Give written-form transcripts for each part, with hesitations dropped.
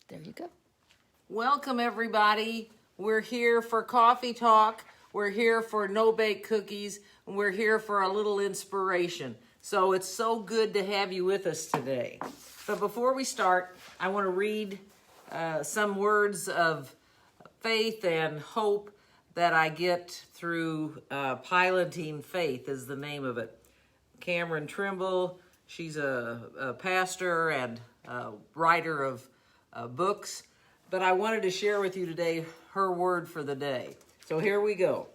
There you go. Welcome, everybody. We're here for coffee talk. We're here for no-bake cookies. And we're here for a little inspiration. So it's so good to have you with us today. But before we start, I want to read some words of faith and hope that I get through Piloting Faith is the name of it. Cameron Trimble, she's a pastor and a writer of books, but I wanted to share with you today her word for the day. So here we go.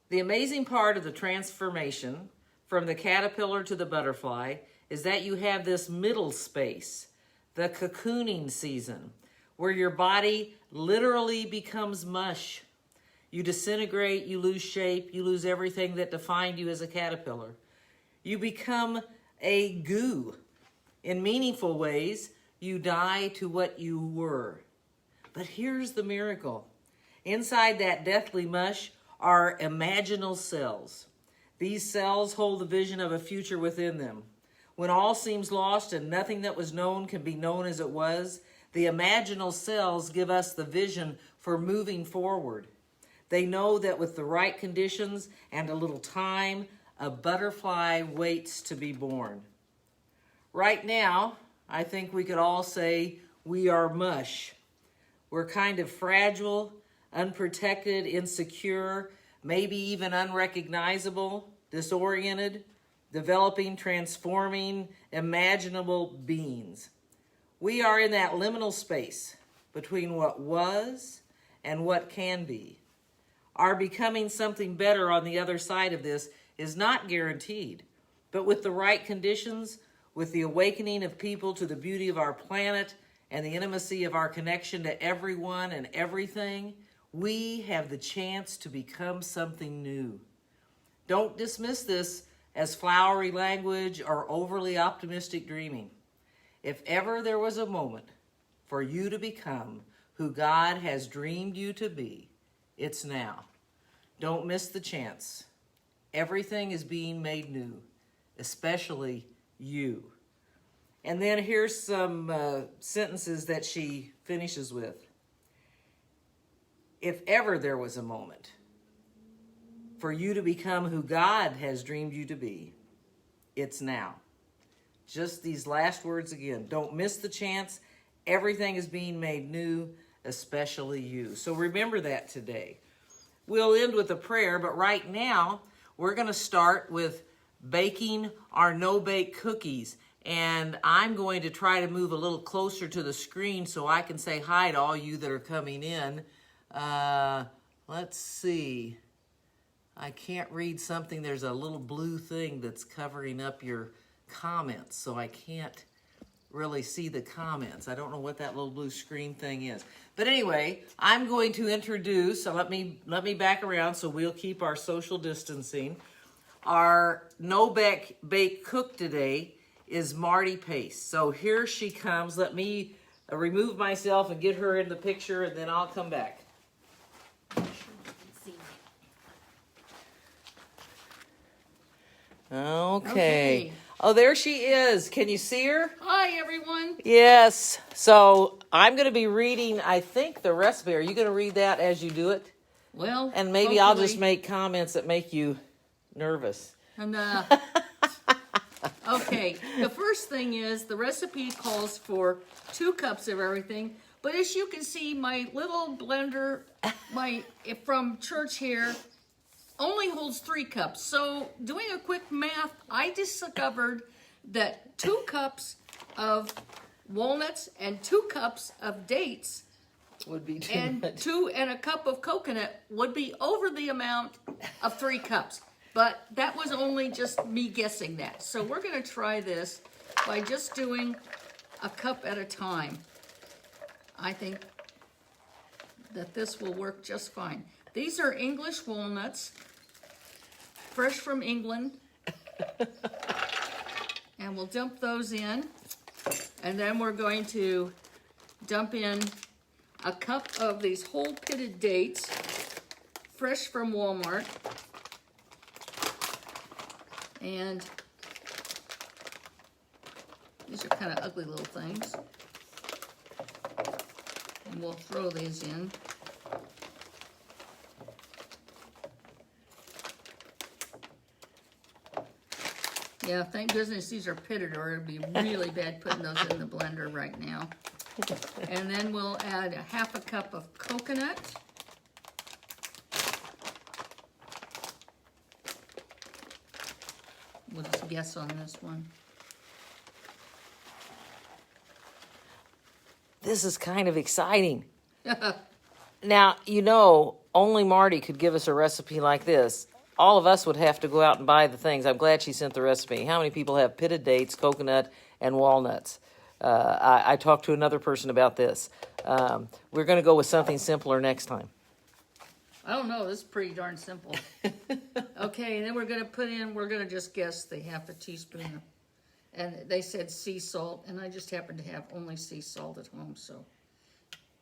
The amazing part of the transformation from the caterpillar to the butterfly is that you have this middle space, the cocooning season, where your body literally becomes mush. You disintegrate, you lose shape, you lose everything that defined you as a caterpillar. You become a goo. In meaningful ways, you die to what you were. But here's the miracle. Inside that deathly mush are imaginal cells. These cells hold the vision of a future within them. When all seems lost and nothing that was known can be known as it was, the imaginal cells give us the vision for moving forward. They know that with the right conditions and a little time, a butterfly waits to be born. Right now, I think we could all say we are mush. We're kind of fragile, unprotected, insecure, maybe even unrecognizable, disoriented, developing, transforming, imaginable beings. We are in that liminal space between what was and what can be. Our becoming something better on the other side of this is not guaranteed, but with the right conditions, with the awakening of people to the beauty of our planet and the intimacy of our connection to everyone and everything, we have the chance to become something new. Don't dismiss this as flowery language or overly optimistic dreaming. If ever there was a moment for you to become who God has dreamed you to be, it's now. Don't miss the chance. Everything is being made new, especially you. And then here's some sentences that she finishes with. If ever there was a moment for you to become who God has dreamed you to be, it's now. Just these last words again. Don't miss the chance. Everything is being made new, especially you. So remember that today. We'll end with a prayer, but right now we're going to start with baking our no-bake cookies. And I'm going to try to move a little closer to the screen so I can say hi to all you that are coming in. Let's see. I can't read something. There's a little blue thing that's covering up your comments, so I can't really see the comments. I don't know what that little blue screen thing is. But anyway, I'm going to introduce, so let me back around so we'll keep our social distancing. Our no-bake cook today is Marty Pace. So here she comes. Let me remove myself and get her in the picture, and then I'll come back. Okay. Oh, there she is. Can you see her? Hi, everyone. Yes. So I'm going to be reading, I think, the recipe. Are you going to read that as you do it? Well, and maybe I'll just make comments that make you nervous. And okay, the first thing is the recipe calls for 2 cups of everything, but as you can see, my little blender, from church here, only holds 3 cups. So doing a quick math, I discovered that 2 cups of walnuts and 2 cups of dates would be too and much. 2 and a cup of coconut would be over the amount of 3 cups. But that was only just me guessing that. So we're going to try this by just doing a cup at a time. I think that this will work just fine. These are English walnuts, fresh from England. And we'll dump those in. And then we're going to dump in a cup of these whole pitted dates, fresh from Walmart. And these are kind of ugly little things. we'll throw these in. Yeah, thank goodness these are pitted, or it'd be really bad putting those in the blender right now. And then we'll add a half a cup of coconut. We'll just guess on this one. This is kind of exciting. Now, you know, only Marty could give us a recipe like this. All of us would have to go out and buy the things. I'm glad she sent the recipe. How many people have pitted dates, coconut, and walnuts? I talked to another person about this. We're going to go with something simpler next time. I don't know, this is pretty darn simple. Okay, and then we're gonna just guess the half a teaspoon. And they said sea salt, and I just happen to have only sea salt at home, so.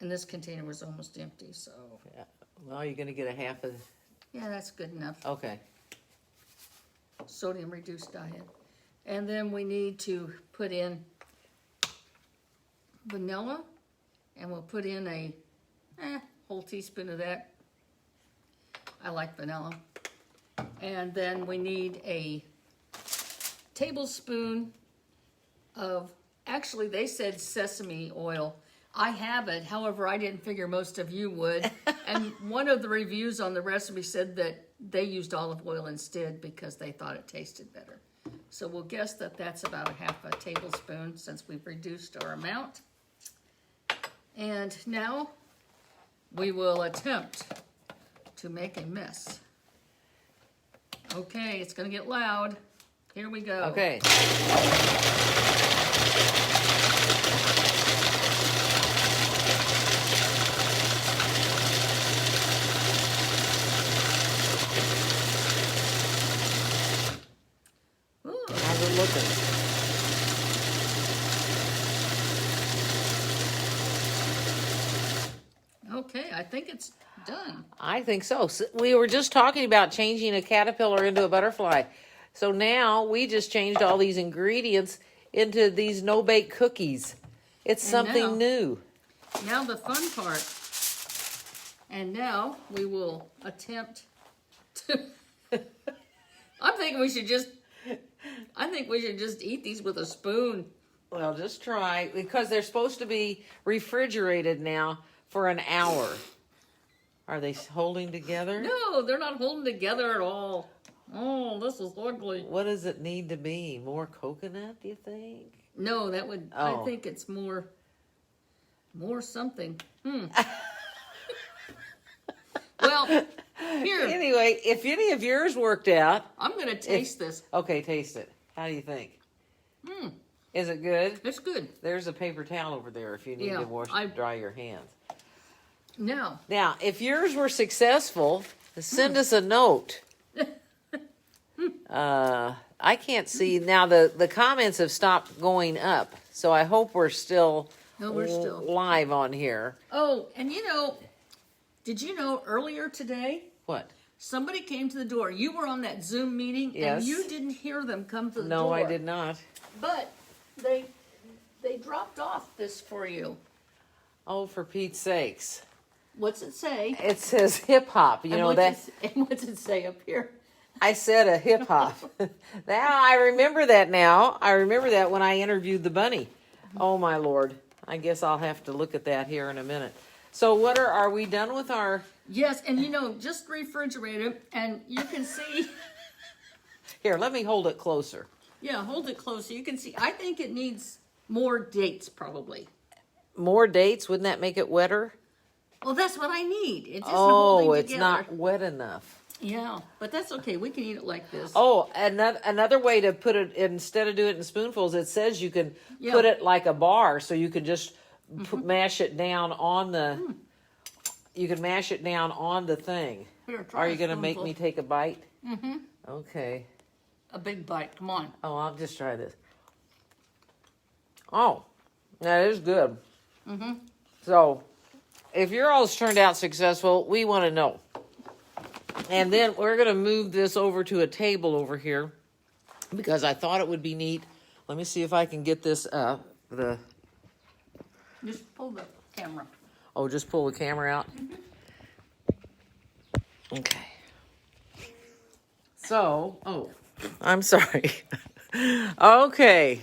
And this container was almost empty, so. Yeah. Well, you're going to get a half of... Yeah, that's good enough. Okay. Sodium reduced diet. And then we need to put in vanilla, and we'll put in a whole teaspoon of that. I like vanilla. And then we need a tablespoon of, actually they said sesame oil. I have it, however, I didn't figure most of you would. And one of the reviews on the recipe said that they used olive oil instead because they thought it tasted better. So we'll guess that that's about a half a tablespoon since we've reduced our amount. And now we will attempt to make a mess. Okay, it's gonna get loud. Here we go. Okay. Ooh. How's it looking? Okay, I think it's done. I think so. We were just talking about changing a caterpillar into a butterfly. So now we just changed all these ingredients into these no-bake cookies. It's And something now- new. Now the fun part. And now we will attempt to. I think we should just eat these with a spoon. Well, just try, because they're supposed to be refrigerated now for an hour. Are they holding together? No, they're not holding together at all. Oh, this is ugly. What does it need to be? More coconut, do you think? No, that would. Oh. I think it's more something. Well, here. Anyway, if any of yours worked out. I'm gonna taste this. Okay, taste it. How do you think? Is it good? It's good. There's a paper towel over there if you need Yeah, to dry your hands. Now, If yours were successful, send us a note. I can't see now. The comments have stopped going up, so I hope we're still we're still live on here. Oh, and did you know earlier today What? somebody came to the door? You were on that Zoom meeting, Yes. and you didn't hear them come to the door. No, I did not. But they dropped off this for you. Oh, for Pete's sakes! What's it say? It says hip hop. You And know what's that. And what's it say up here? I said a hip hop. Now I remember that now. I remember that when I interviewed the bunny. Oh my Lord. I guess I'll have to look at that here in a minute. So are we done with our... Yes, and just refrigerate it, and you can see. Here, let me hold it closer. Yeah, hold it close so you can see. I think it needs more dates, probably. More dates? Wouldn't that make it wetter? Well, that's what I need. It just holding it's together. not wet enough. Yeah, but that's okay. We can eat it like this. Oh, another way to put it, instead of doing it in spoonfuls, it says you can put it like a bar, so you can just mash it down on the... You can mash it down on the thing. Here, try Are a you going to make spoonful. me take a bite? Mm-hmm. Okay. A big bite. Come on. Oh, I'll just try this. Oh, that is good. Mm-hmm. So, if your all's turned out successful, we want to know. And then we're going to move this over to a table over here because I thought it would be neat. Let me see if I can get this up. Just pull the camera. Oh, just pull the camera out. Okay. So, I'm sorry. Okay.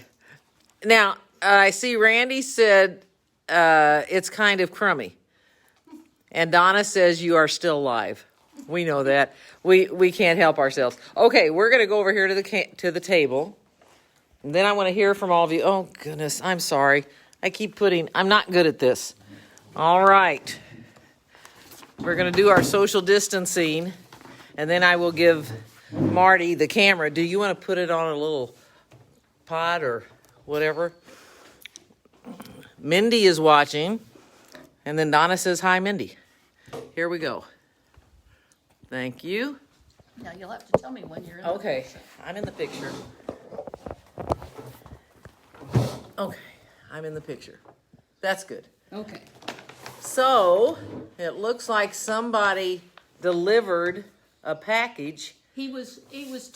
Now, I see Randy said it's kind of crummy. And Donna says you are still live. We know that. We can't help ourselves. Okay, we're going to go over here to the table. And then I want to hear from all of you. Oh, goodness, I'm sorry. I'm not good at this. All right. We're going to do our social distancing. And then I will give Marty the camera. Do you want to put it on a little pod or whatever? Mindy is watching. And then Donna says, hi, Mindy. Here we go. Thank you. Now you'll have to tell me when you're in Okay, I'm in the picture. Okay, I'm in the picture. That's good. Okay. So, it looks like somebody delivered a package. He was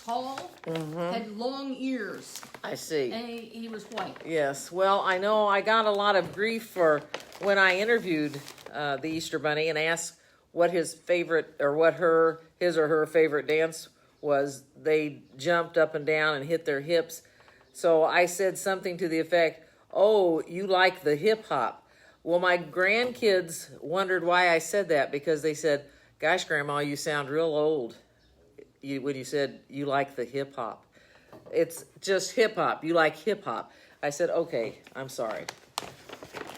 tall, had long ears, I see. and he was white. Yes, well, I know I got a lot of grief for when I interviewed the Easter Bunny and asked what his favorite, or what his or her favorite dance was. They jumped up and down and hit their hips. So I said something to the effect, oh, you like the hip hop. Well, my grandkids wondered why I said that, because they said, gosh, Grandma, you sound real old when you said you like the hip hop. It's just hip hop. You like hip hop. I said, okay, I'm sorry.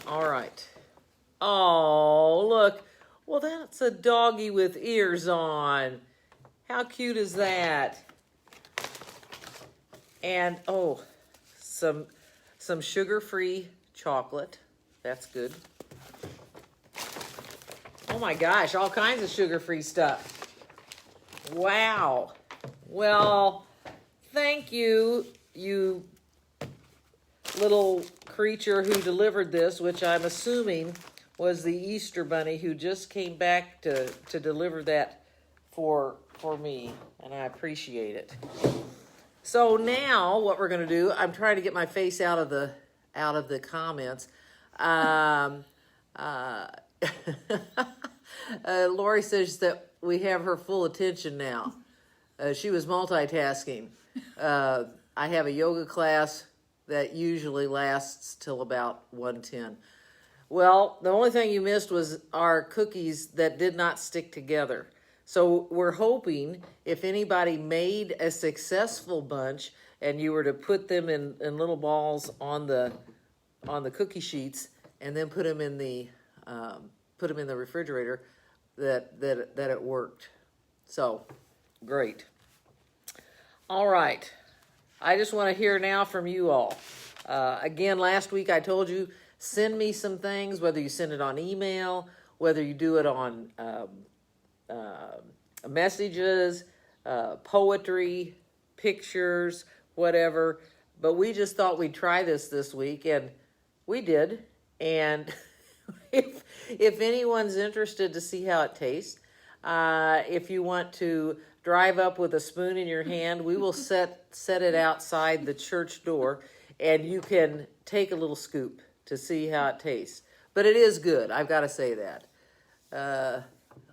All right. Oh, look. Well, that's a doggy with ears on. How cute is that? And, oh, some sugar-free chocolate. That's good. Oh my gosh, all kinds of sugar-free stuff. Wow. Well, thank you, you little creature who delivered this, which I'm assuming was the Easter Bunny who just came back to deliver that for me, and I appreciate it. So now what we're going to do, I'm trying to get my face out of the comments. Lori says that we have her full attention now. She was multitasking. I have a yoga class that usually lasts till about 1:10. Well, the only thing you missed was our cookies that did not stick together. So we're hoping if anybody made a successful bunch and you were to put them in little balls on the cookie sheets and then put them in the refrigerator, that it worked. So great. All right. I just want to hear now from you all. Again, last week I told you, send me some things, whether you send it on email, whether you do it on messages, poetry, pictures, whatever. But we just thought we'd try this week, and we did. And if anyone's interested to see how it tastes, if you want to drive up with a spoon in your hand, we will set it outside the church door, and you can take a little scoop to see how it tastes. But it is good, I've got to say that.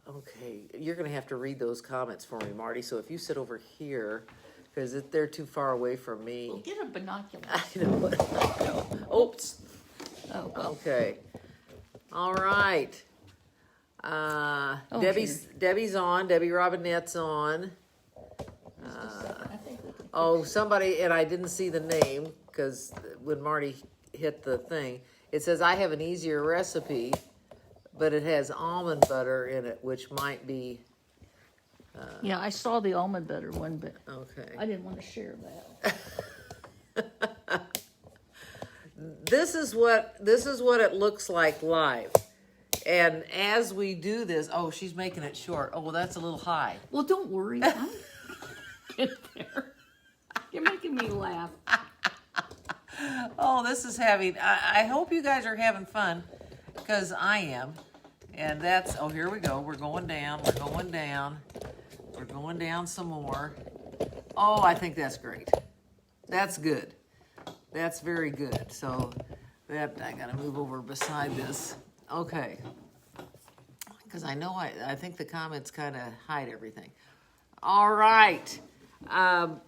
Okay, you're going to have to read those comments for me, Marty. So if you sit over here, because they're too far away from me. Well, get a binocular. I know what. Oops. Oh, well. Okay. All right. Debbie's on. Debbie Robinette's on. I think we can Oh, somebody, and I didn't see the name because when Marty hit the thing, it says, I have an easier recipe, but it has almond butter in it, which might be. Yeah, I saw the almond butter one, but Okay. I didn't want to share that. This is what it looks like live. And as we do this, oh, she's making it short. Oh, well, that's a little high. Well, don't worry. I'll get there. You're making me laugh. Oh, this is having, I hope you guys are having fun, because I am. And that's, oh, here we go. We're going down. We're going down. We're going down some more. Oh, I think that's great. That's good. That's very good. So that, I got to move over beside this. Okay. Because I know I think the comments kind of hide everything. All right. I'll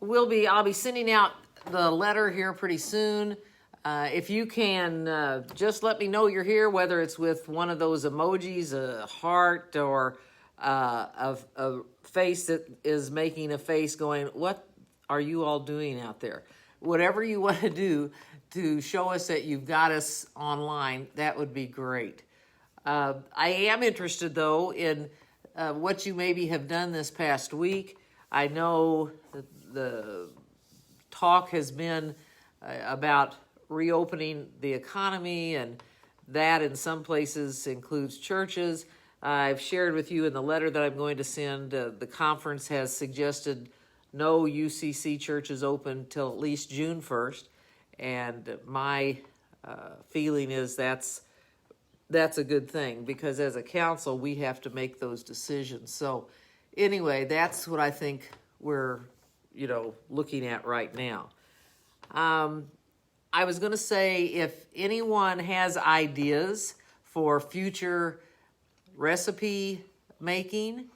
be sending out the letter here pretty soon. If you can just let me know you're here, whether it's with one of those emojis, a heart, or a face that is making a face going, what are you all doing out there? Whatever you want to do to show us that you've got us online, that would be great. I am interested, though, in what you maybe have done this past week. I know the talk has been about reopening the economy, and that in some places includes churches. I've shared with you in the letter that I'm going to send, the conference has suggested no UCC churches open till at least June 1st, and my feeling is that's a good thing, because as a council we have to make those decisions. So anyway, that's what I think we're looking at right now. I was going to say, if anyone has ideas for future recipe making,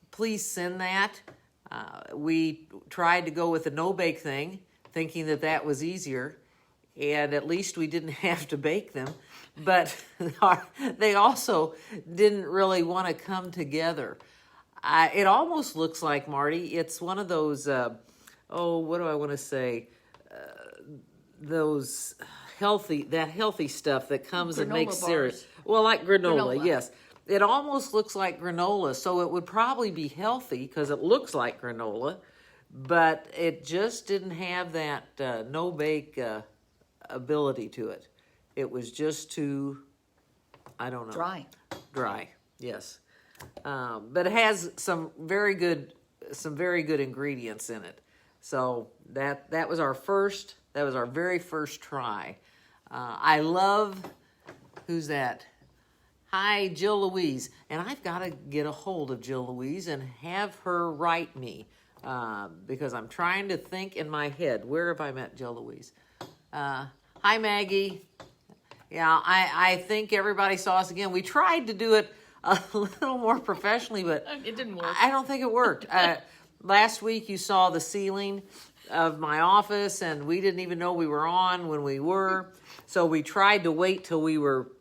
please send that. We tried to go with the no-bake thing, thinking that was easier, and at least we didn't have to bake them. But they also didn't really want to come together. It almost looks like, Marty, it's one of those, what do I want to say? Those healthy stuff that comes and makes cereal. Well, like granola, yes. It almost looks like granola, so it would probably be healthy because it looks like granola, but it just didn't have that no-bake ability to it. It was just too, I don't know. Dry, yes. But it has some very good ingredients in it. So that was our very first try. I love, who's that? Hi, Jill Louise. And I've got to get a hold of Jill Louise and have her write me, because I'm trying to think in my head, where have I met Jill Louise? Hi, Maggie. Yeah, I think everybody saw us again. We tried to do it a little more professionally, but it didn't work. I don't think it worked. Last week you saw the ceiling of my office, and we didn't even know we were on when we were. So we tried to wait till we were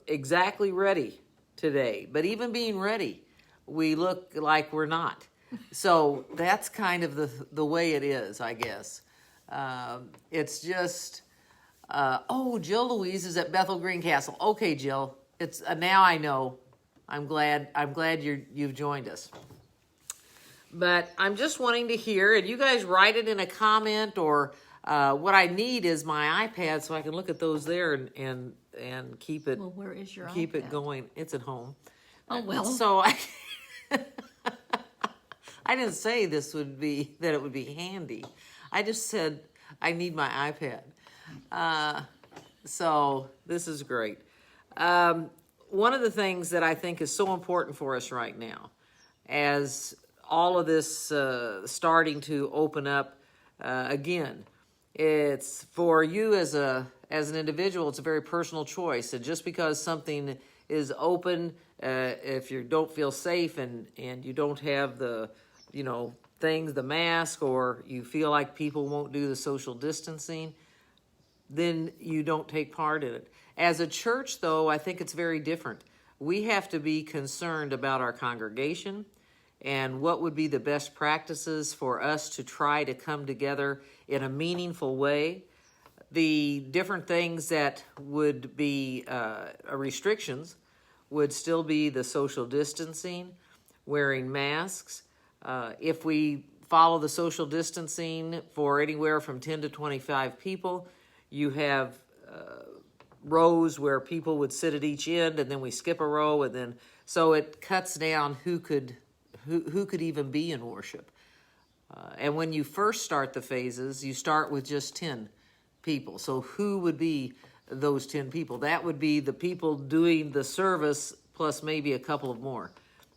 exactly ready today. But even being ready, we look like we're not. So that's kind of the way it is, I guess. It's just, Jill Louise is at Bethel Greencastle. Okay, Jill, it's now I know. I'm glad you've joined us. But I'm just wanting to hear, and you guys write it in a comment, or what I need is my iPad so I can look at those there and keep it. Well, where is your keep iPad? it going? It's at home. Oh well. So I didn't say that it would be handy. I just said I need my iPad. So this is great. One of the things that I think is so important for us right now, as all of this starting to open up again, it's for you as an individual, it's a very personal choice. And just because something is open, if you don't feel safe and you don't have the things, the mask, or you feel like people won't do the social distancing, then you don't take part in it. As a church, though, I think it's very different. We have to be concerned about our congregation and what would be the best practices for us to try to come together in a meaningful way. The different things that would be restrictions would still be the social distancing, wearing masks. If we follow the social distancing for anywhere from 10 to 25 people, you have rows where people would sit at each end, and then we skip a row, and then so it cuts down who could even be in worship. And when you first start the phases, you start with just 10 people. So who would be those 10 people? That would be the people doing the service plus maybe a couple of more.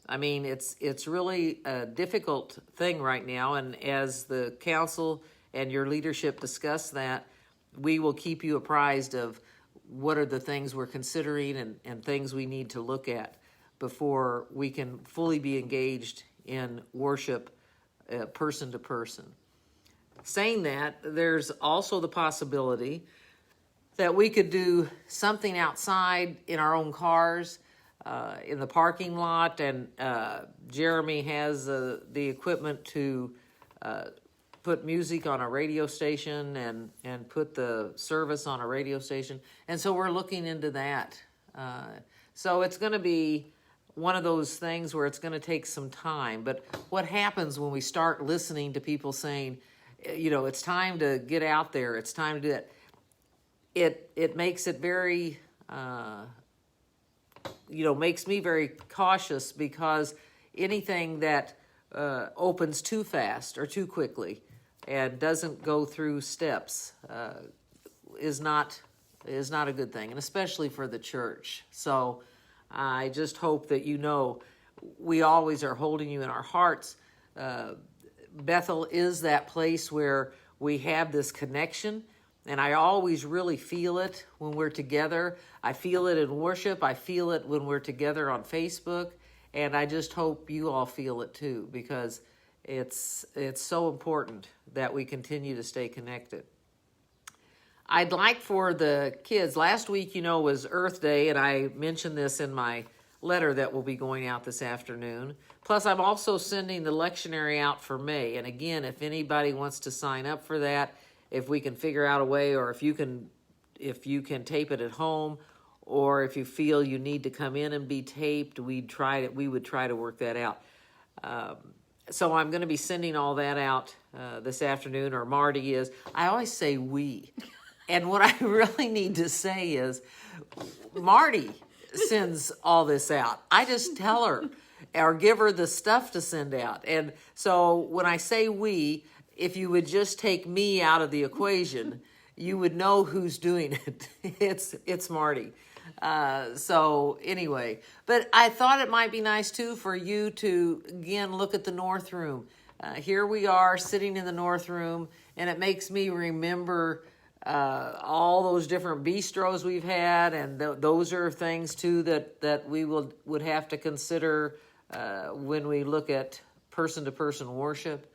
I mean, it's really a difficult thing right now, and as the council and your leadership discuss that, we will keep you apprised of what are the things we're considering and things we need to look at before we can fully be engaged in worship person to person. Saying that, there's also the possibility that we could do something outside in our own cars, in the parking lot, and Jeremy has the equipment to put music on a radio station and put the service on a radio station. And so we're looking into that. So it's going to be one of those things where it's going to take some time. But what happens when we start listening to people saying, it's time to get out there, it's time to do that, it makes it very, makes me very cautious, because anything that opens too fast or too quickly and doesn't go through steps is not a good thing, and especially for the church. So I just hope that we always are holding you in our hearts. Bethel is that place where we have this connection, and I always really feel it when we're together. I feel it in worship. I feel it when we're together on Facebook, and I just hope you all feel it too, because it's so important that we continue to stay connected. I'd like for the kids, last week, was Earth Day, and I mentioned this in my letter that will be going out this afternoon. Plus, I'm also sending the lectionary out for May. And again, if anybody wants to sign up for that, if we can figure out a way, or if you can tape it at home, or if you feel you need to come in and be taped, we would try to work that out. So I'm going to be sending all that out this afternoon, or Marty is. I always say we. And what I really need to say is, Marty sends all this out. I just tell her or give her the stuff to send out. And so when I say we, if you would just take me out of the equation, you would know who's doing it. It's Marty. So anyway, but I thought it might be nice too for you to again look at the North Room. Here we are sitting in the North Room, and it makes me remember all those different bistros we've had, and those are things too that we would have to consider when we look at person-to-person worship.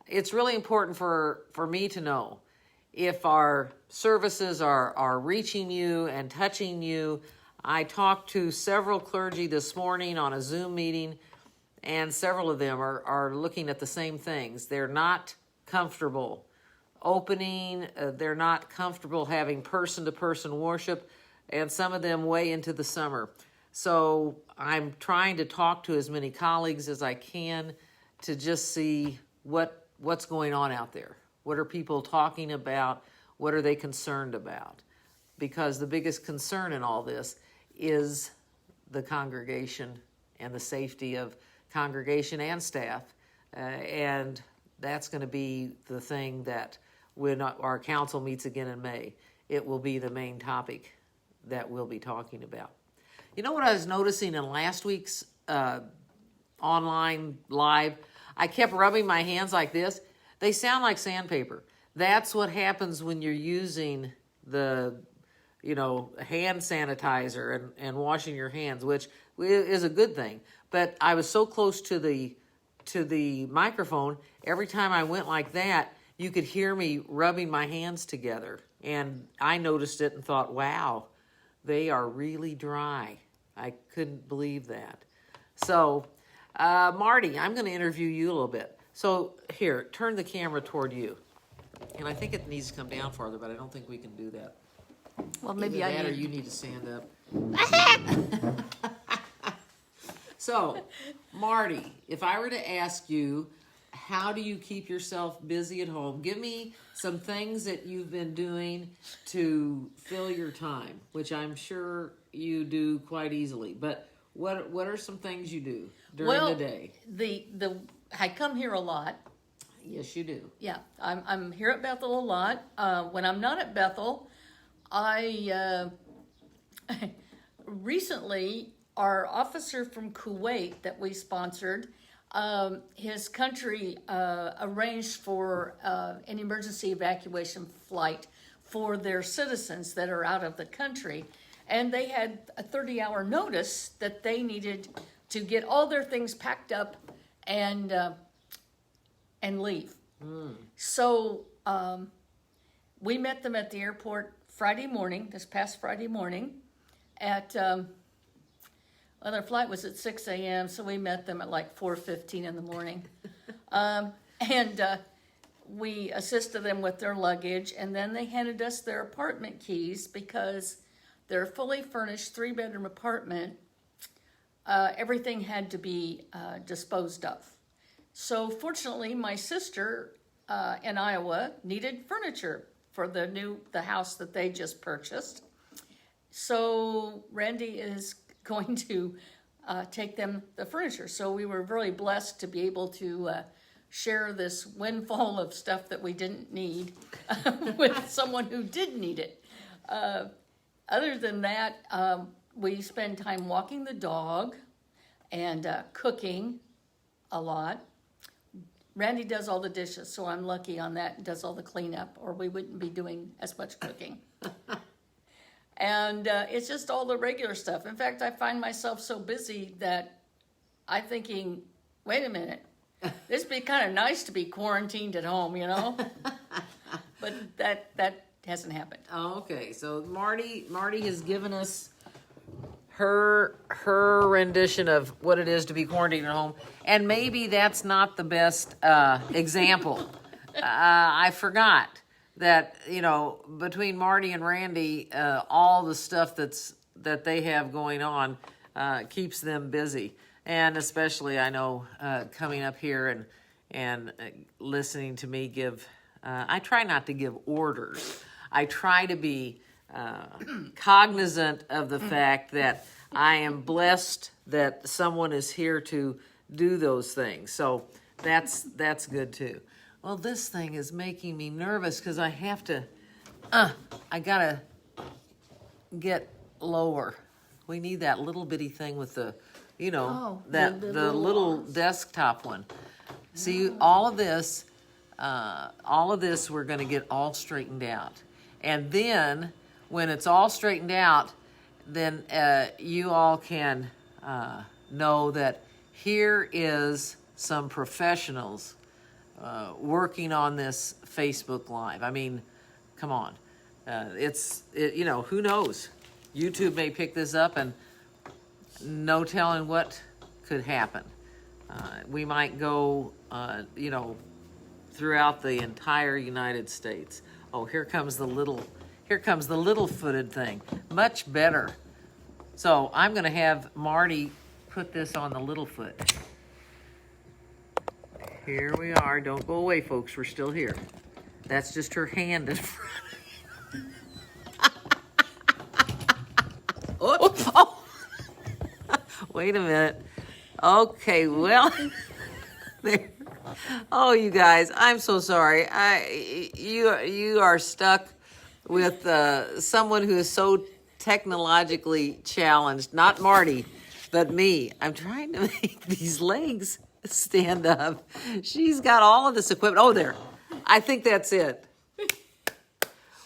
It's really important for me to know if our services are reaching you and touching you. I talked to several clergy this morning on a Zoom meeting, and several of them are looking at the same things. They're not comfortable opening, they're not comfortable having person-to-person worship, and some of them way into the summer. So I'm trying to talk to as many colleagues as I can to just see what's going on out there. What are people talking about? What are they concerned about? Because the biggest concern in all this is the congregation and the safety of congregation and staff. And that's going to be the thing that when our council meets again in May, it will be the main topic that we'll be talking about. You know what I was noticing in last week's online live? I kept rubbing my hands like this. They sound like sandpaper. That's what happens when you're using the, hand sanitizer and washing your hands, which is a good thing. But I was so close to the microphone, every time I went like that, you could hear me rubbing my hands together. And I noticed it and thought, wow, they are really dry. I couldn't believe that. So, Marty, I'm going to interview you a little bit. So here, turn the camera toward you. And I think it needs to come down farther, but I don't think we can do that. Well, maybe Either that I or need. you need to stand up. So, Marty, if I were to ask you, how do you keep yourself busy at home? Give me some things that you've been doing to fill your time, which I'm sure you do quite easily. But what are some things you do during the day? I come here a lot. Yes, you do. Yeah, I'm here at Bethel a lot. When I'm not at Bethel, I recently, our officer from Kuwait that we sponsored, his country arranged for an emergency evacuation flight for their citizens that are out of the country. And they had a 30-hour notice that they needed to get all their things packed up and leave. So we met them at the airport Friday morning, this past Friday morning, at, well, their flight was at 6 a.m., so we met them at like 4:15 in the morning. We assisted them with their luggage, and then they handed us their apartment keys because they're a fully furnished 3-bedroom apartment. Everything had to be disposed of. So fortunately, my sister in Iowa needed furniture for the house that they just purchased. So Randy is going to take them the furniture. So we were really blessed to be able to share this windfall of stuff that we didn't need with someone who did need it. Other than that, we spend time walking the dog and cooking a lot. Randy does all the dishes, so I'm lucky on that, and does all the cleanup, or we wouldn't be doing as much cooking. And it's just all the regular stuff. In fact, I find myself so busy that I'm thinking, wait a minute, this would be kind of nice to be quarantined at home, you know? But that hasn't happened. Oh, okay. So Marty has given us her rendition of what it is to be quarantined at home, and maybe that's not the best example. I forgot that, between Marty and Randy, all the stuff that they have going on keeps them busy. And especially, I know, coming up here and listening to me give, I try not to give orders. I try to be cognizant of the fact that I am blessed that someone is here to do those things. So that's good too. Well, this thing is making me nervous because I have to, I gotta get lower. We need that little bitty thing with the, the little desktop one. See, all of this we're gonna get all straightened out. And then when it's all straightened out, then you all can know that here is some professionals working on this Facebook Live. I mean, come on. Who knows? YouTube may pick this up and no telling what could happen. We might go, throughout the entire United States. Oh, here comes the little footed thing. Much better. So I'm going to have Marty put this on the little foot. Here we are. Don't go away, folks. We're still here. That's just her hand in front of you. Oops. Oh. Wait a minute. Okay, well, there. Oh, you guys, I'm so sorry. You are stuck with someone who is so technologically challenged. Not Marty, but me. I'm trying to make these legs stand up. She's got all of this equipment. Oh, there. I think that's it.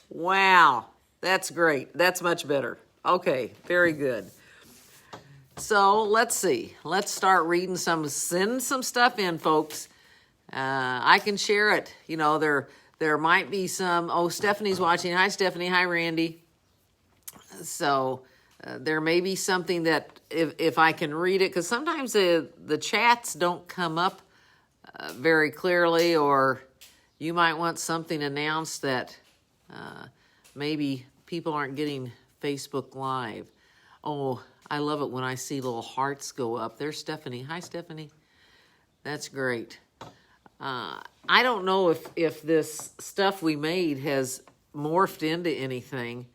Wow. That's great. That's much better. Okay, very good. So let's see. Let's start reading send some stuff in, folks. I can share it. There might be some. Oh, Stephanie's watching. Hi, Stephanie. Hi, Randy. So there may be something that if I can read it, because sometimes the chats don't come up very clearly, or you might want something announced that maybe people aren't getting Facebook Live. Oh, I love it when I see little hearts go up. There's Stephanie. Hi, Stephanie. That's great. I don't know if this stuff we made has morphed into anything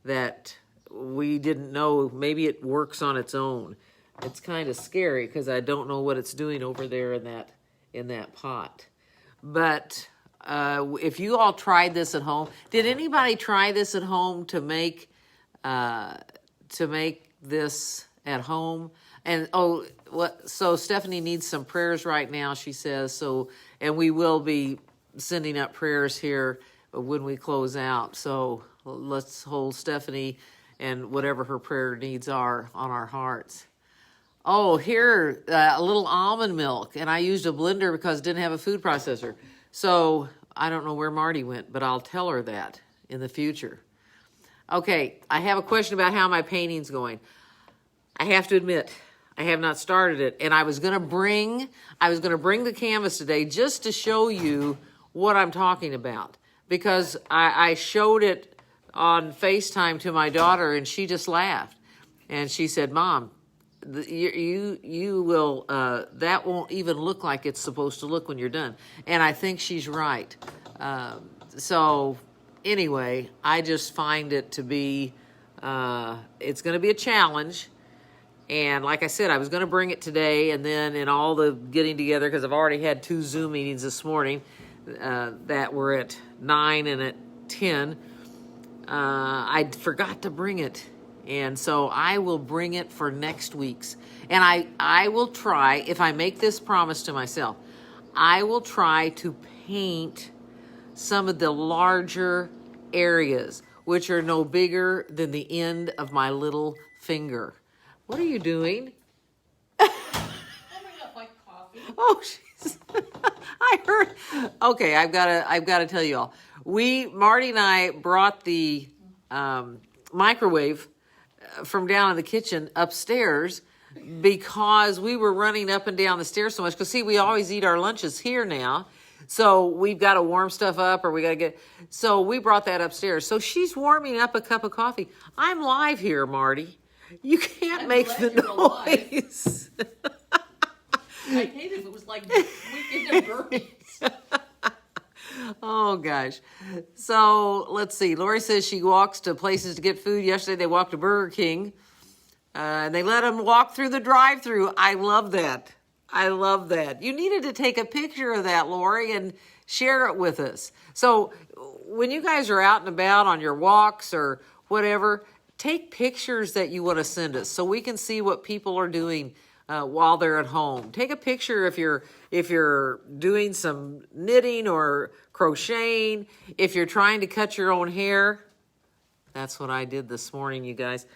that we didn't know. Maybe it works on its own. It's kind of scary because I don't know what it's doing over there in that pot. But if you all tried this at home, did anybody try this at home to make this at home? And so Stephanie needs some prayers right now, she says. So, and we will be sending up prayers here when we close out. So let's hold Stephanie and whatever her prayer needs are on our hearts. Oh, here, a little almond milk. And I used a blender because it didn't have a food processor. So I don't know where Marty went, but I'll tell her that in the future. Okay, I have a question about how my painting's going. I have to admit, I have not started it. And I was gonna bring the canvas today just to show you what I'm talking about. Because I showed it on FaceTime to my daughter and she just laughed. And she said, Mom, you will, that won't even look like it's supposed to look when you're done. And I think she's right. So anyway, I just find it to be, it's going to be a challenge. And like I said, I was going to bring it today, and then in all the getting together, because I've already had 2 Zoom meetings this morning that were at 9 and at 10, I forgot to bring it. And so I will bring it for next week's. And I will try, if I make this promise to myself, I will try to paint some of the larger areas, which are no bigger than the end of my little finger. What are you doing? Warming up my coffee. Oh, jeez. I heard. Okay, I've got to tell you all. Marty and I brought the microwave from down in the kitchen upstairs because we were running up and down the stairs so much. Because, see, we always eat our lunches here now. So we've got to warm stuff up, or we got to get. So we brought that upstairs. So she's warming up a cup of coffee. I'm live here, Marty. You can't make the noise. I hate if it was like Weekend at Bernie's. Oh, gosh. So let's see. Lori says she walks to places to get food. Yesterday they walked to Burger King. And they let them walk through the drive-thru. I love that. I love that. You needed to take a picture of that, Lori, and share it with us. So when you guys are out and about on your walks or whatever, take pictures that you want to send us so we can see what people are doing while they're at home. Take a picture if you're doing some knitting or crocheting, if you're trying to cut your own hair. That's what I did this morning, you guys.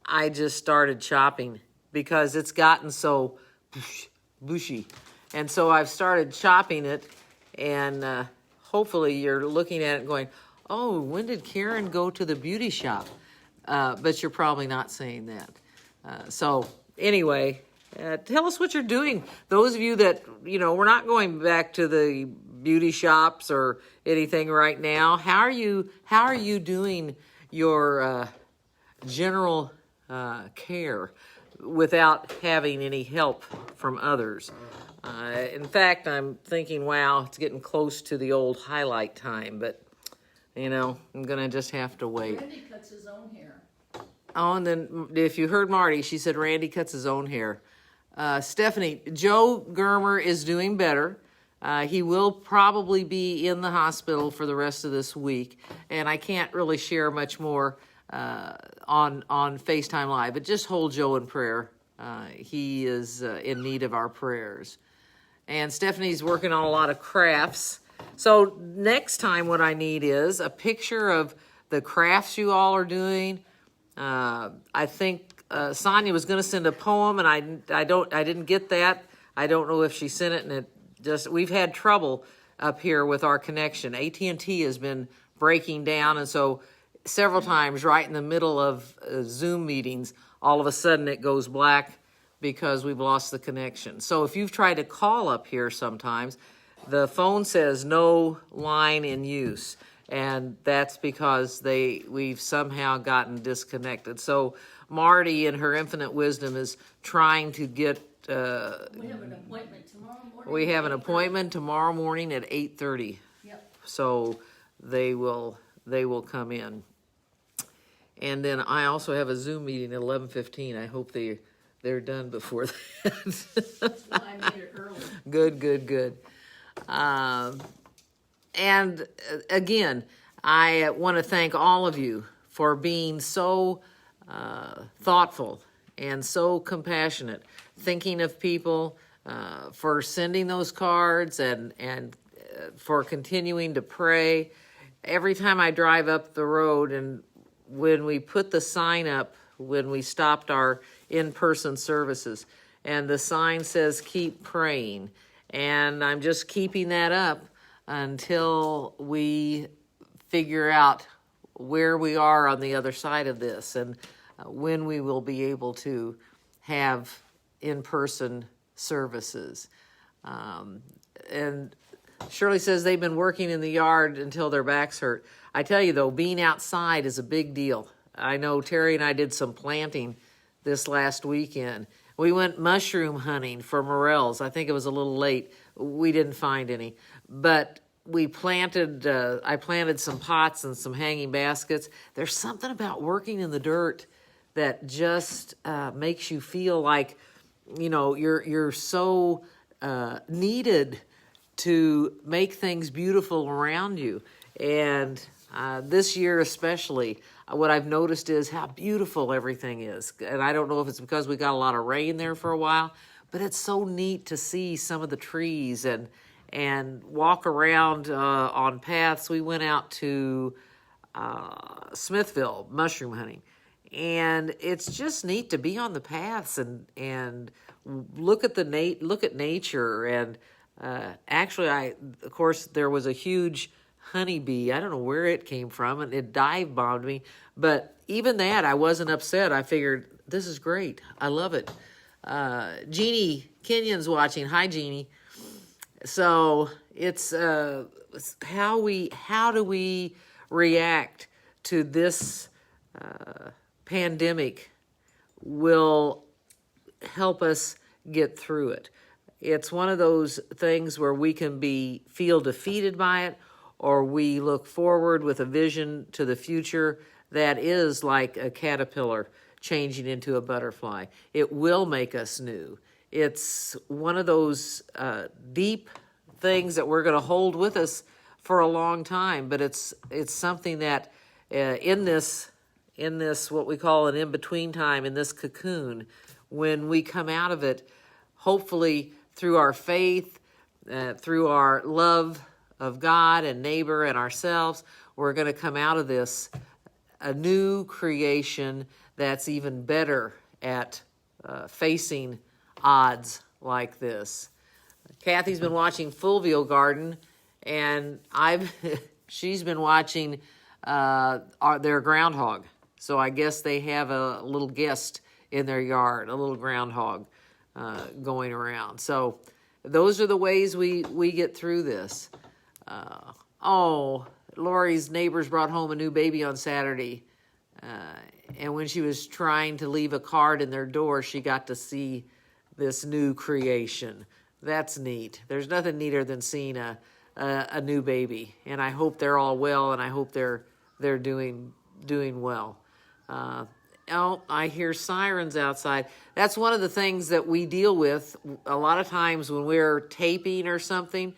I just started chopping because it's gotten so bushy. And so I've started chopping it, and hopefully you're looking at it and going, oh, when did Karen go to the beauty shop? But you're probably not saying that. So anyway, tell us what you're doing. Those of you that, we're not going back to the beauty shops or anything right now. How are you doing your general care without having any help from others? In fact, I'm thinking, wow, it's getting close to the old highlight time, but I'm going to just have to wait. Randy cuts his own hair. Oh, and then if you heard Marty, she said Randy cuts his own hair. Stephanie, Joe Germer is doing better. He will probably be in the hospital for the rest of this week, and I can't really share much more on FaceTime Live, but just hold Joe in prayer. He is in need of our prayers. And Stephanie's working on a lot of crafts. So next time what I need is a picture of the crafts you all are doing. I think Sonia was going to send a poem, and I didn't get that. I don't know if she sent it, and we've had trouble up here with our connection. AT&T has been breaking down, and so several times right in the middle of Zoom meetings, all of a sudden it goes black because we've lost the connection. So if you've tried to call up here sometimes, the phone says no line in use. And that's because we've somehow gotten disconnected. So Marty, in her infinite wisdom, is trying to get. We have an appointment tomorrow morning. We have an appointment tomorrow morning at 8:30. Yep. So they will come in. And then I also have a Zoom meeting at 11:15. I hope they're done before that. That's why I made it early. Good. And again, I want to thank all of you for being so thoughtful and so compassionate, thinking of people, for sending those cards and for continuing to pray. every time I drive up the road, and when we put the sign up, when we stopped our in-person services, and the sign says, keep praying. And I'm just keeping that up until we figure out where we are on the other side of this, and when we will be able to have in-person services. And Shirley says they've been working in the yard until their backs hurt. I tell you though, being outside is a big deal. I know Terry and I did some planting this last weekend. We went mushroom hunting for morels. I think it was a little late. We didn't find any, but we planted, I planted some pots and some hanging baskets. There's something about working in the dirt that just makes you feel like, you know, you're so needed to make things beautiful around you. And this year especially, what I've noticed is how beautiful everything is. And I don't know if it's because we got a lot of rain there for a while, but it's so neat to see some of the trees and walk around on paths. We went out to Smithville mushroom hunting, and it's just neat to be on the paths and look at nature. And actually, of course, there was a huge honeybee. I don't know where it came from, and it dive bombed me. But even that, I wasn't upset. I figured, this is great. I love it. Jeannie Kenyon's watching. Hi, Jeannie. So it's how do we react to this pandemic will help us get through it. It's one of those things where we can feel defeated by it, or we look forward with a vision to the future that is like a caterpillar changing into a butterfly. It will make us new. It's one of those deep things that we're going to hold with us for a long time, but it's something that in this what we call an in-between time, in this cocoon, when we come out of it, hopefully through our faith, through our love of God and neighbor and ourselves, we're going to come out of this a new creation that's even better at facing odds like this. Kathy's been watching Fulvio Garden, and she's been watching their groundhog. So I guess they have a little guest in their yard, a little groundhog going around. So those are the ways we get through this. Lori's neighbors brought home a new baby on Saturday. And when she was trying to leave a card in their door, she got to see this new creation. That's neat. There's nothing neater than seeing a new baby. And I hope they're all well, and I hope they're doing well. I hear sirens outside. That's one of the things that we deal with a lot of times when we're taping or something.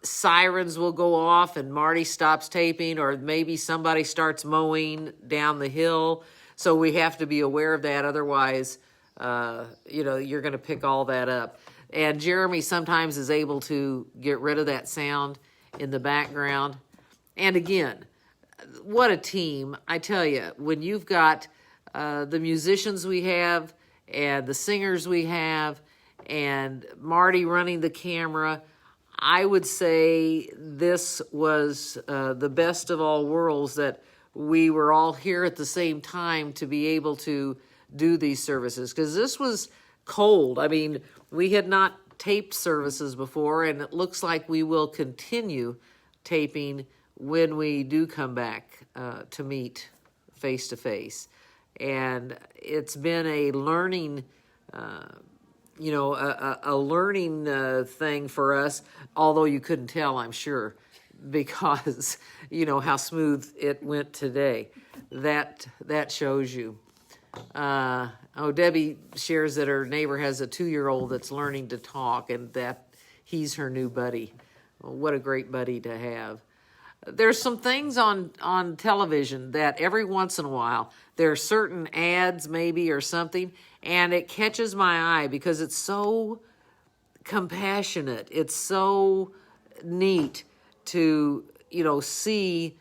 Sirens will go off and Marty stops taping, or maybe somebody starts mowing down the hill. So we have to be aware of that. Otherwise, you're going to pick all that up. And Jeremy sometimes is able to get rid of that sound in the background. And again, what a team. I tell you, when you've got the musicians we have and the singers we have and Marty running the camera, I would say this was the best of all worlds, that we were all here at the same time to be able to do these services, because this was cold. I mean, we had not taped services before, and it looks like we will continue taping when we do come back to meet face to face. And it's been a learning a learning thing for us, although you couldn't tell, I'm sure, because how smooth it went today. That shows you. Debbie shares that her neighbor has a 2-year-old that's learning to talk, and that he's her new buddy. What a great buddy to have. There's some things on television that every once in a while, there are certain ads maybe or something, and it catches my eye because it's so compassionate. It's so neat to, see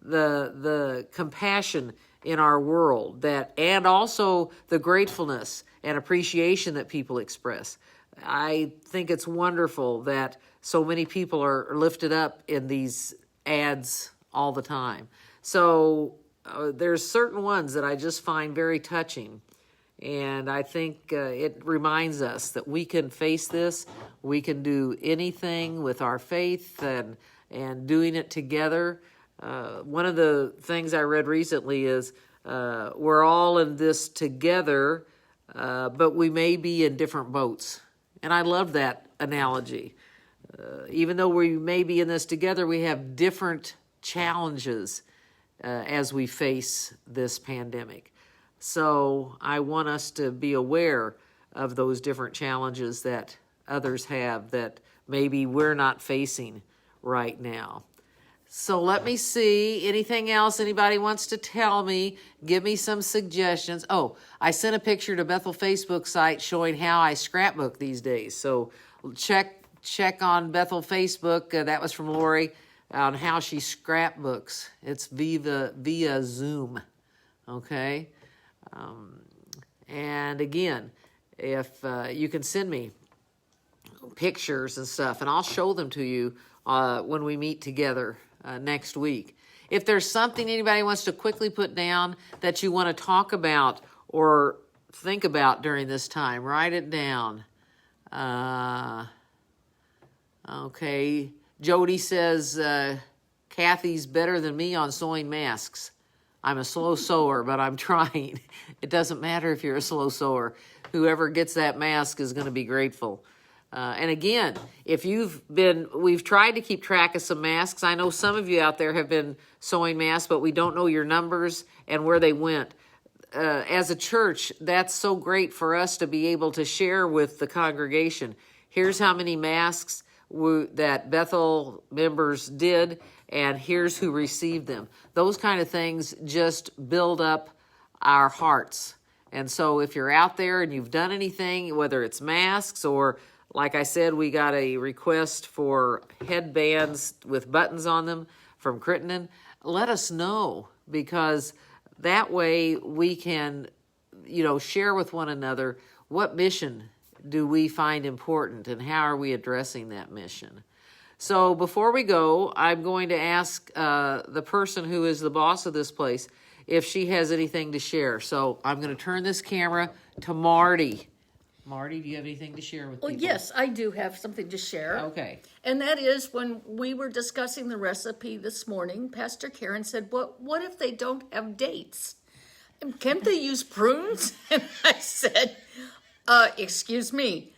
the compassion in our world, and also the gratefulness and appreciation that people express. I think it's wonderful that so many people are lifted up in these ads all the time. So there's certain ones that I just find very touching. And I think it reminds us that we can face this. We can do anything with our faith and doing it together. One of the things I read recently is we're all in this together, but we may be in different boats. And I love that analogy. Even though we may be in this together, we have different challenges as we face this pandemic. So I want us to be aware of those different challenges that others have that maybe we're not facing right now. So let me see. Anything else anybody wants to tell me? Give me some suggestions. Oh, I sent a picture to Bethel Facebook site showing how I scrapbook these days. So check on Bethel Facebook. That was from Lori on how she scrapbooks. It's via Zoom. Okay. And again, if you can send me pictures and stuff, and I'll show them to you when we meet together next week. If there's something anybody wants to quickly put down that you want to talk about or think about during this time, write it down. Okay. Jody says, Kathy's better than me on sewing masks. I'm a slow sewer, but I'm trying. It doesn't matter if you're a slow sewer. Whoever gets that mask is going to be grateful. And again, we've tried to keep track of some masks. I know some of you out there have been sewing masks, but we don't know your numbers and where they went. As a church, that's so great for us to be able to share with the congregation. Here's how many masks that Bethel members did, and here's who received them. Those kind of things just build up our hearts. And so if you're out there and you've done anything, whether it's masks or, like I said, we got a request for headbands with buttons on them from Crittenden, let us know, because that way we can, share with one another what mission do we find important and how are we addressing that mission. So before we go, I'm going to ask the person who is the boss of this place if she has anything to share. So I'm going to turn this camera to Marty. Marty, do you have anything to share with people? Well, yes, I do have something to share. Okay. And that is when we were discussing the recipe this morning, Pastor Karen said, what if they don't have dates? Can't they use prunes? And I said, excuse me.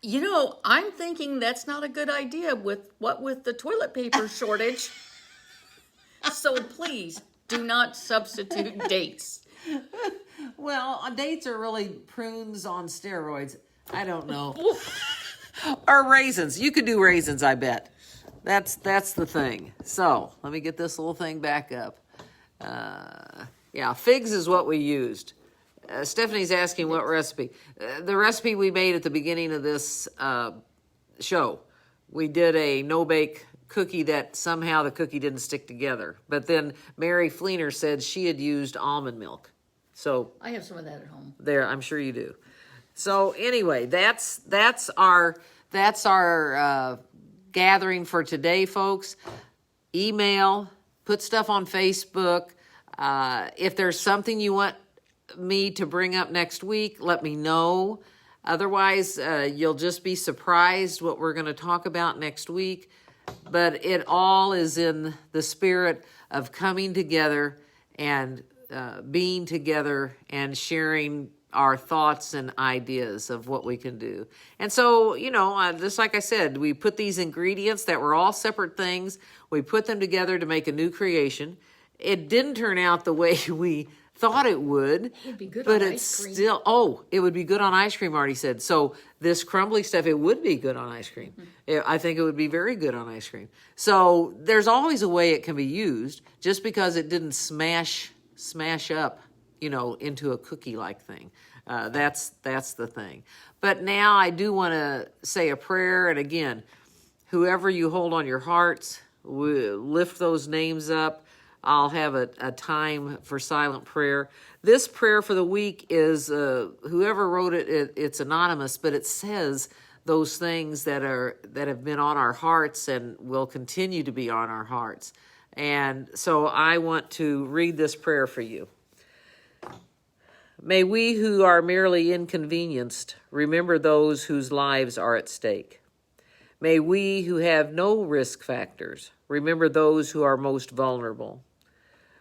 I'm thinking that's not a good idea with the toilet paper shortage. So please do not substitute dates. Well, dates are really prunes on steroids. I don't know. Or raisins. You could do raisins, I bet. That's the thing. So let me get this little thing back up. Figs is what we used. Stephanie's asking what recipe. The recipe we made at the beginning of this show. We did a no-bake cookie that somehow the cookie didn't stick together. But then Mary Fleener said she had used almond milk. So I have some of that at home. There, I'm sure you do. So anyway, that's our gathering for today, folks. Email, put stuff on Facebook. If there's something you want me to bring up next week, let me know. Otherwise, you'll just be surprised what we're going to talk about next week. But it all is in the spirit of coming together and being together and sharing our thoughts and ideas of what we can do. And so, just like I said, we put these ingredients that were all separate things, we put them together to make a new creation. It didn't turn out the way we thought it would. It'd be good but on it's ice cream. still, it would be good on ice cream, Marty said. So this crumbly stuff, it would be good on ice cream. I think it would be very good on ice cream. So there's always a way it can be used, just because it didn't smash up, into a cookie-like thing. That's the thing. But now I do want to say a prayer. And again, whoever you hold on your hearts, lift those names up. I'll have a time for silent prayer. This prayer for the week is, whoever wrote it, it's anonymous, but it says those things that have been on our hearts and will continue to be on our hearts. And so I want to read this prayer for you. May we who are merely inconvenienced remember those whose lives are at stake. May we who have no risk factors remember those who are most vulnerable.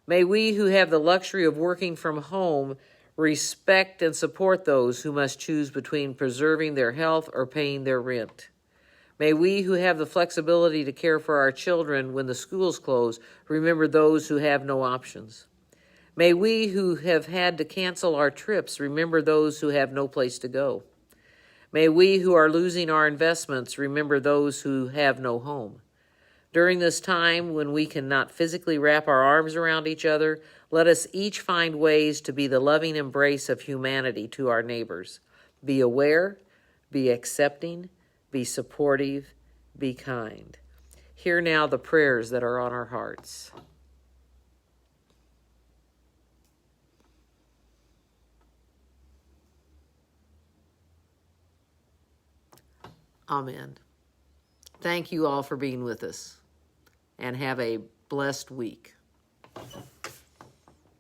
May we who have the luxury of working from home respect and support those who must choose between preserving their health or paying their rent. May we who have the flexibility to care for our children when the schools close remember those who have no options. May we who have had to cancel our trips remember those who have no place to go. May we who are losing our investments remember those who have no home. During this time when we cannot physically wrap our arms around each other, let us each find ways to be the loving embrace of humanity to our neighbors. Be aware, be accepting, be supportive, be kind. Hear now the prayers that are on our hearts. Amen. Thank you all for being with us, and have a blessed week.